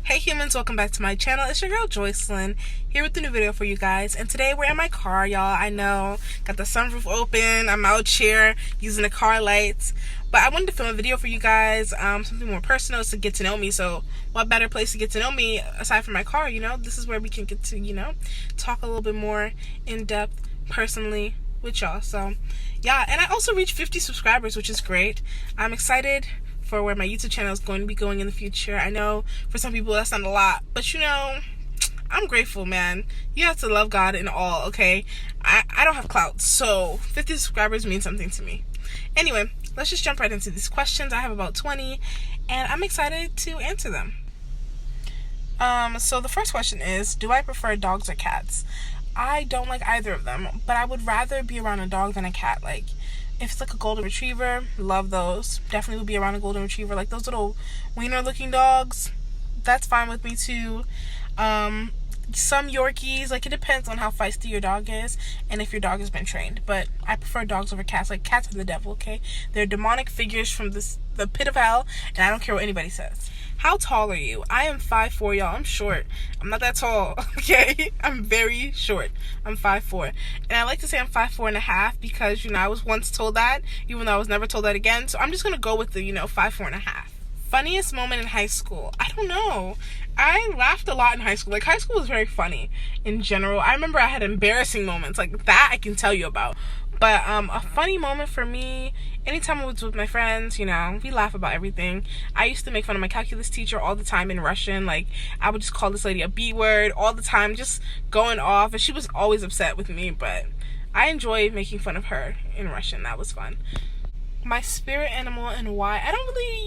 Hey humans, welcome back to my channel. It's your girl Joycelyn here with a new video for you guys, and today we're in my car, y'all. I know, got the sunroof open, I'm out here using the car lights, but I wanted to film a video for you guys, something more personal to get to know me. So what better place to get to know me aside from my car? You know, this is where we can get to, talk a little bit more in depth personally with y'all. So yeah, and I also reached 50 subscribers, which is great. I'm excited for where my YouTube channel is going to be going in the future. I know for some people that's not a lot, but I'm grateful, man. You have to love God in all, okay? I don't have clout, so 50 subscribers means something to me. Anyway, let's just jump right into these questions. I have about 20, and I'm excited to answer them. So the first question is, do I prefer dogs or cats? I don't like either of them, but I would rather be around a dog than a cat. Like, if it's like a golden retriever, love those. Definitely would be around a golden retriever. Like those little wiener looking dogs, that's fine with me too. Some Yorkies, like it depends on how feisty your dog is and if your dog has been trained. But I prefer dogs over cats. Like, cats are the devil, okay? They're demonic figures from the pit of hell, and I don't care what anybody says. How tall are you? I am 5'4", y'all. I'm short. I'm not that tall, okay? I'm very short. I'm 5'4". And I like to say I'm 5'4.5" because, I was once told that, even though I was never told that again. So I'm just going to go with the, 5'4.5". Funniest moment in high school? I don't know. I laughed a lot in high school. Like, high school was very funny in general. I remember I had embarrassing moments. Like, that I can tell you about. But a funny moment for me, anytime I was with my friends, we laugh about everything. I used to make fun of my calculus teacher all the time in Russian. Like, I would just call this lady a B word all the time, just going off. And she was always upset with me, but I enjoyed making fun of her in Russian. That was fun. My spirit animal and why? I don't really,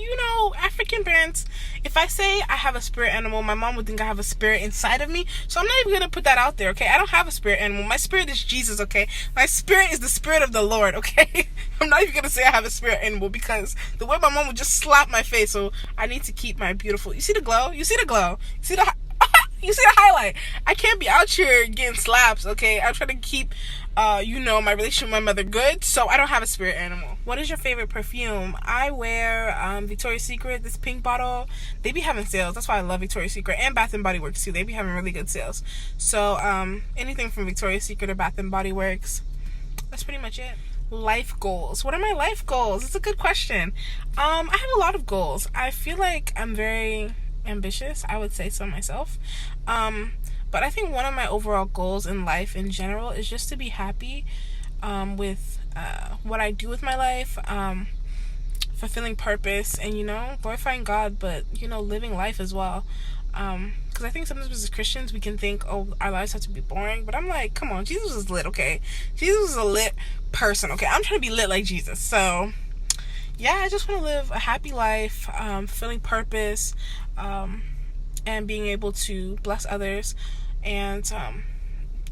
African parents, if I say I have a spirit animal, my mom would think I have a spirit inside of me. So I'm not even going to put that out there, okay? I don't have a spirit animal. My spirit is Jesus, okay? My spirit is the spirit of the Lord, okay? I'm not even going to say I have a spirit animal because the way my mom would just slap my face. So I need to keep my beautiful, you see the glow? You see the glow? You see the you see the highlight? I can't be out here getting slaps, okay? I'm trying to keep, my relationship with my mother good, so I don't have a spirit animal. What is your favorite perfume? I wear Victoria's Secret, this pink bottle. They be having sales. That's why I love Victoria's Secret, and Bath & Body Works too. They be having really good sales. So anything from Victoria's Secret or Bath & Body Works. That's pretty much it. Life goals. What are my life goals? It's a good question. I have a lot of goals. I feel like I'm very ambitious, I would say so myself, but I think one of my overall goals in life in general is just to be happy with what I do with my life, fulfilling purpose, and glorifying God, but living life as well, because I think sometimes as Christians we can think, oh, our lives have to be boring, but I'm like, come on, Jesus was lit, okay? Jesus was a lit person, okay? I'm trying to be lit like Jesus. So yeah, I just want to live a happy life, fulfilling purpose, and being able to bless others, and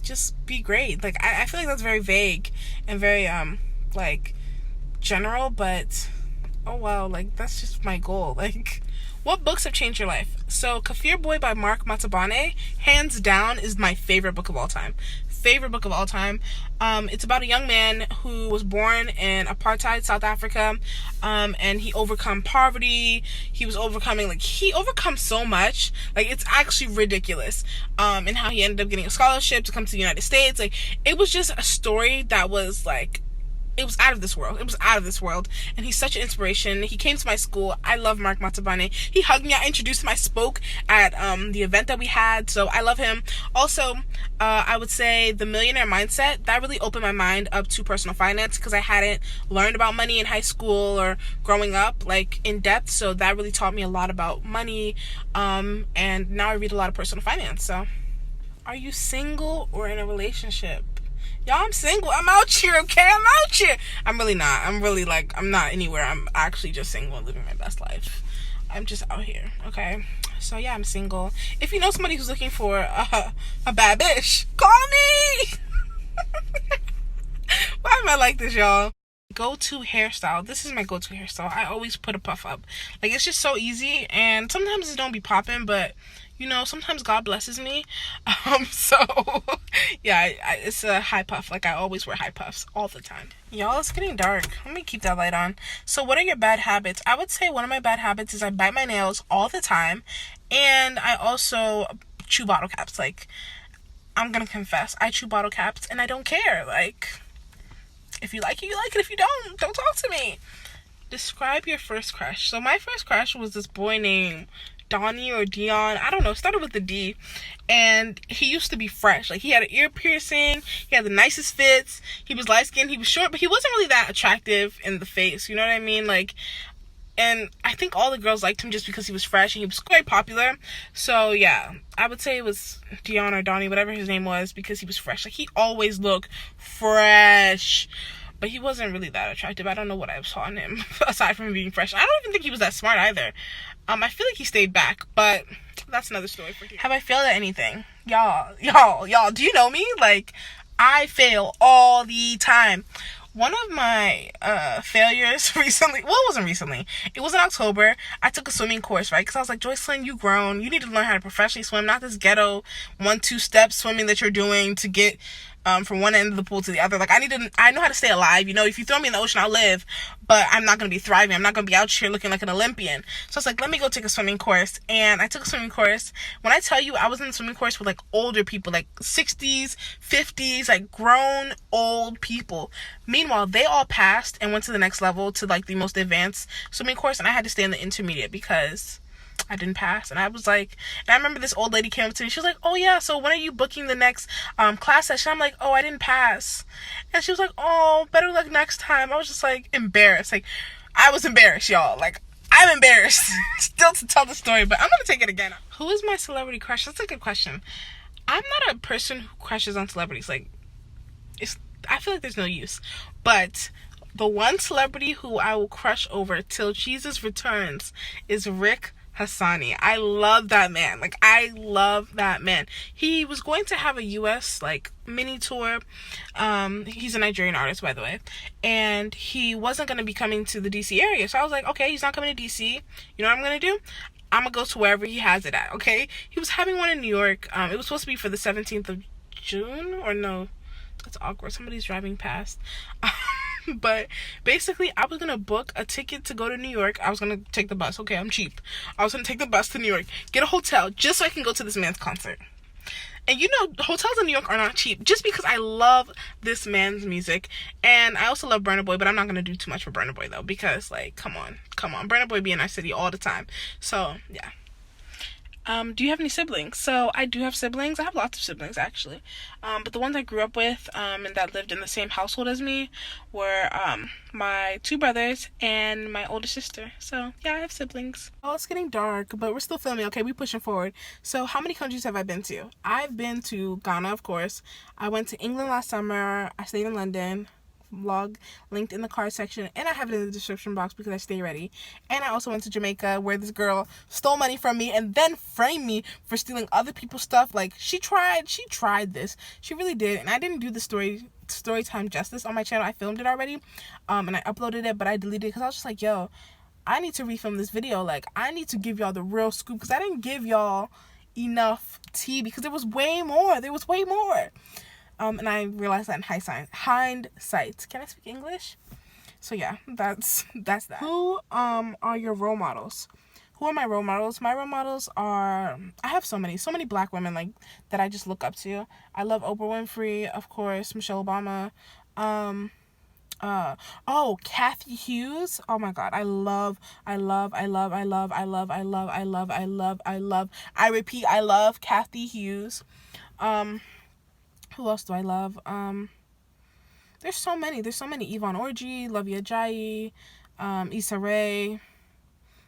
just be great. Like, I feel like that's very vague and very general, but oh wow, like that's just my goal. Like, what books have changed your life? So Kafir Boy by Mark Matabane, hands down, is my favorite book of all time. It's about a young man who was born in apartheid South Africa, and he overcome poverty. He was he overcome so much, like it's actually ridiculous, and how he ended up getting a scholarship to come to the United States. Like, it was just a story that was like, it was out of this world. And he's such an inspiration. He came to my school. I love Mark Matabane. He hugged me. I introduced him. I spoke at the event that we had. So I love him. Also, I would say The Millionaire Mindset, that really opened my mind up to personal finance, because I hadn't learned about money in high school or growing up, like, in depth. So that really taught me a lot about money. And now I read a lot of personal finance. So, are you single or in a relationship? Y'all, I'm single. I'm out here, okay? I'm out here. I'm really not. I'm not anywhere. I'm actually just single and living my best life. I'm just out here, okay? So yeah, I'm single. If you know somebody who's looking for a bad bitch, call me. Why am I like this, y'all? go-to hairstyle. This is my go-to hairstyle. I always put a puff up. Like, it's just so easy, and sometimes it don't be popping, but you know, sometimes God blesses me. So yeah, it's a high puff. Like, I always wear high puffs all the time. Y'all, it's getting dark. Let me keep that light on. So what are your bad habits? I would say one of my bad habits is I bite my nails all the time, and I also chew bottle caps. Like, I'm gonna confess, I chew bottle caps and I don't care. Like, if you like it, you like it. If you don't talk to me. Describe your first crush. So my first crush was this boy named Donnie or Dion. I don't know. Started with the D. And he used to be fresh. Like, he had an ear piercing. He had the nicest fits. He was light skinned. He was short, but he wasn't really that attractive in the face. You know what I mean? Like, and I think all the girls liked him just because he was fresh and he was quite popular. So yeah, I would say it was Dion or Donnie, whatever his name was, because he was fresh. Like, he always looked fresh. But he wasn't really that attractive. I don't know what I saw in him, aside from him being fresh. I don't even think he was that smart either. I feel like he stayed back, but that's another story for here. Have I failed at anything? Y'all, do you know me? Like, I fail all the time. One of my failures recently, well, it wasn't recently, it was in October. I took a swimming course, right? Because I was like, Joycelyn, you grown. You need to learn how to professionally swim, not this ghetto 1-2 step swimming that you're doing to get from one end of the pool to the other. Like, I know how to stay alive. You know, if you throw me in the ocean, I'll live, but I'm not going to be thriving. I'm not going to be out here looking like an Olympian. So I was like, let me go take a swimming course. And I took a swimming course. When I tell you, I was in a swimming course with like older people, like 60s, 50s, like grown old people. Meanwhile, they all passed and went to the next level, to like the most advanced swimming course. And I had to stay in the intermediate because I didn't pass. And I was like, and I remember this old lady came up to me. She was like, oh yeah, so when are you booking the next class session? I'm like, oh, I didn't pass. And she was like, oh, better luck next time. I was just like embarrassed. Like, I was embarrassed, y'all. Like, I'm embarrassed still to tell the story, but I'm gonna take it again. Who is my celebrity crush? That's a good question. I'm not a person who crushes on celebrities. Like, I feel like there's no use. But the one celebrity who I will crush over till Jesus returns is Rick Hassani. I love that man. Like, I love that man. He was going to have a US like mini tour. He's a Nigerian artist, by the way, and he wasn't going to be coming to the DC area. So I was like, okay, he's not coming to DC. You know what I'm going to do? I'm going to go to wherever he has it at. Okay, he was having one in New York. It was supposed to be for the 17th of June, or no, that's awkward, somebody's driving past. But basically, I was gonna book a ticket to go to New York. I was gonna take the bus. Okay, I'm cheap. I was gonna take the bus to New York, get a hotel just so I can go to this man's concert. And you know, hotels in New York are not cheap, just because I love this man's music. And I also love Burna Boy, but I'm not gonna do too much for Burna Boy though, because like, come on, Burna Boy be in our city all the time. So yeah. Do you have any siblings? So I do have siblings. I have lots of siblings, actually. But the ones I grew up with and that lived in the same household as me were my 2 brothers and my older sister. So yeah, I have siblings. Oh, it's getting dark, but we're still filming. Okay, we're pushing forward. So how many countries have I been to? I've been to Ghana, of course. I went to England last summer. I stayed in London. Vlog linked in the card section, and I have it in the description box because I stay ready. And I also went to Jamaica, where this girl stole money from me and then framed me for stealing other people's stuff. Like, she tried this, she really did. And I didn't do the story time justice on my channel. I filmed it already and I uploaded it, but I deleted it because I was just like, yo, I need to refilm this video. Like, I need to give y'all the real scoop, because I didn't give y'all enough tea, because there was way more. And I realized that in hindsight. Can I speak English? So yeah, that's that. Who are your role models? Who are my role models? My role models are, I have so many black women like that I just look up to. I love Oprah Winfrey, of course, Michelle Obama, Kathy Hughes. Oh my god, I repeat, I love Kathy Hughes. Who else do I love? There's so many. Yvonne Orji, Lovia Ajayi, Issa Rae.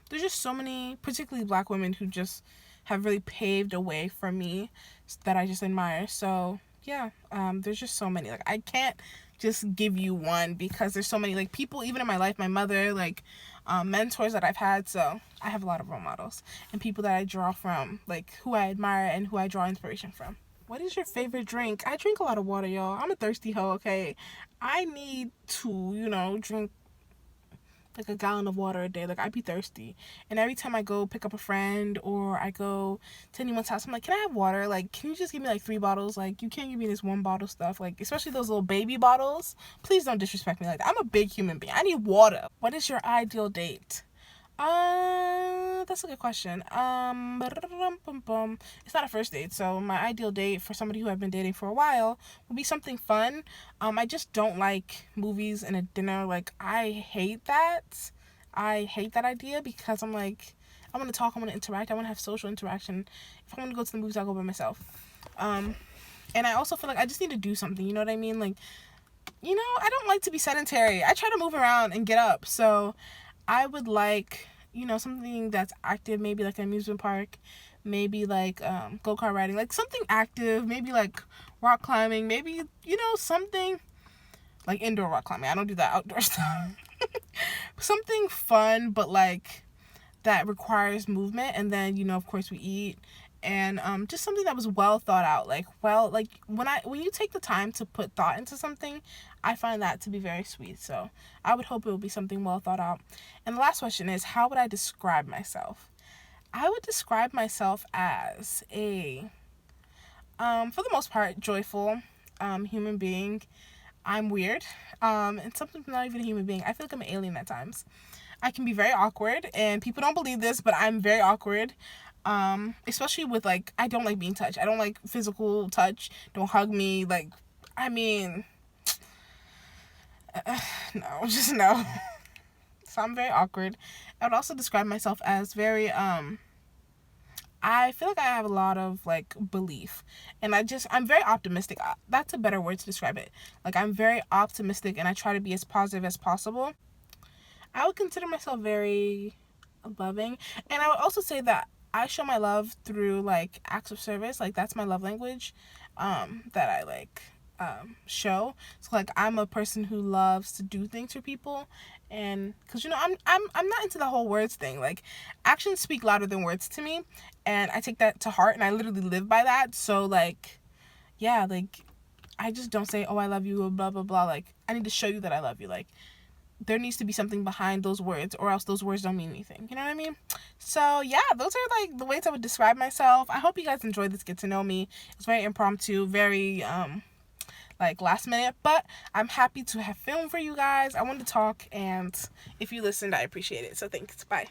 There's just so many, particularly black women, who just have really paved a way for me that I just admire. So yeah, there's just so many. Like, I can't just give you one, because there's so many, like, people even in my life, my mother, like, mentors that I've had. So I have a lot of role models and people that I draw from, like, who I admire and who I draw inspiration from. What is your favorite drink? I drink a lot of water, y'all. I'm a thirsty hoe, okay? I need to, drink like a gallon of water a day. Like, I be thirsty. And every time I go pick up a friend or I go to anyone's house, I'm like, can I have water? Like, can you just give me like 3 bottles? Like, you can't give me this 1 bottle stuff. Like, especially those little baby bottles. Please don't disrespect me like that. I'm a big human being. I need water. What is your ideal date? That's a good question. It's not a first date, so my ideal date for somebody who I've been dating for a while would be something fun. I just don't like movies and a dinner. Like, I hate that. I hate that idea because I'm like, I want to talk, I want to interact, I want to have social interaction. If I want to go to the movies, I'll go by myself. And I also feel like I just need to do something, you know what I mean? Like, I don't like to be sedentary. I try to move around and get up, so I would like, something that's active, maybe like an amusement park, maybe like go-kart riding, like something active, maybe like rock climbing, maybe, something like indoor rock climbing. I don't do that outdoor stuff. Something fun, but like that requires movement. And then, of course we eat. And just something that was well thought out. Like when you take the time to put thought into something, I find that to be very sweet. So I would hope it would be something well thought out. And the last question is, how would I describe myself? I would describe myself as a, for the most part, joyful human being. I'm weird. And sometimes I'm not even a human being. I feel like I'm an alien at times. I can be very awkward, and people don't believe this, but I'm very awkward. Especially with, like, I don't like being touched. I don't like physical touch. Don't hug me. Like, I mean, no, just no. So I'm very awkward. I would also describe myself as very, I feel like I have a lot of, like, belief. And I'm very optimistic. That's a better word to describe it. Like, I'm very optimistic, and I try to be as positive as possible. I would consider myself very loving. And I would also say that I show my love through, like, acts of service. Like, that's my love language, that I, like, show. So, like, I'm a person who loves to do things for people. And because, I'm not into the whole words thing. Like, actions speak louder than words to me, and I take that to heart, and I literally live by that. So, like, yeah, like, I just don't say, oh, I love you, or blah blah blah. Like, I need to show you that I love you. Like, there needs to be something behind those words, or else those words don't mean anything. You know what I mean? So yeah, those are like the ways I would describe myself. I hope you guys enjoyed this Get to Know Me. It's very impromptu, very like last minute, but I'm happy to have filmed for you guys. I wanted to talk, and if you listened, I appreciate it. So thanks. Bye.